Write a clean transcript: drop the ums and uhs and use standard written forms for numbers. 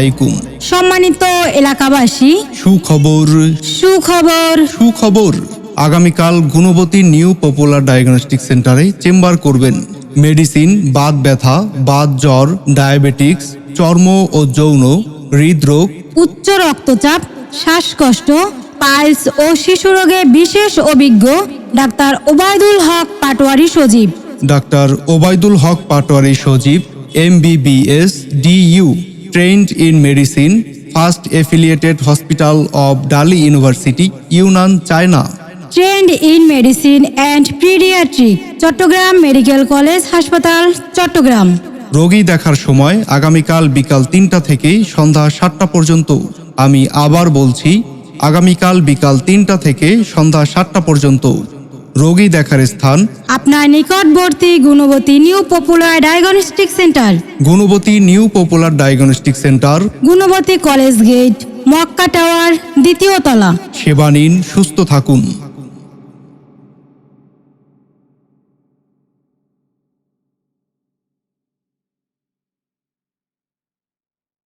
আলাইকুম। সম্মানিত এলাকাবাসী, সুখবর আগামীকাল গুণবতী নিউ পপুলার ডায়াগনস্টিক সেন্টারে চেম্বার করবেন। মেডিসিন, বাত ব্যথা, বাত জ্বর, ডায়াবেটিক্স, চর্ম ও যৌন, হৃদরোগ, উচ্চ রক্তচাপ, শ্বাসকষ্ট, পাইলস ও শিশু রোগে বিশেষ অভিজ্ঞ doctor Obaidul Haque Patwari Sajib. Doctor Obaidul Haque Patwari Sajib MBBS DU, trained in medicine, first affiliated hospital of Delhi University, Yunnan, China. Trend in medicine and paediatric, Chattogram medical college হাসপাতাল, চট্টগ্রাম। রোগী দেখার সময় আগামীকাল বিকাল 3টা থেকে সন্ধ্যা 7টা পর্যন্ত। আমি আবার বলছি, আগামীকাল বিকাল 3টা থেকে সন্ধ্যা 7টা পর্যন্ত। রোগী দেখার স্থান আপনার নিকটবর্তী Gunabati new popular diagnostic centre, Gunabati new popular diagnostic centre, Gunabati college gate, Mecca tower, 2য় তলা। সেবা নিন, সুস্থ থাকুন।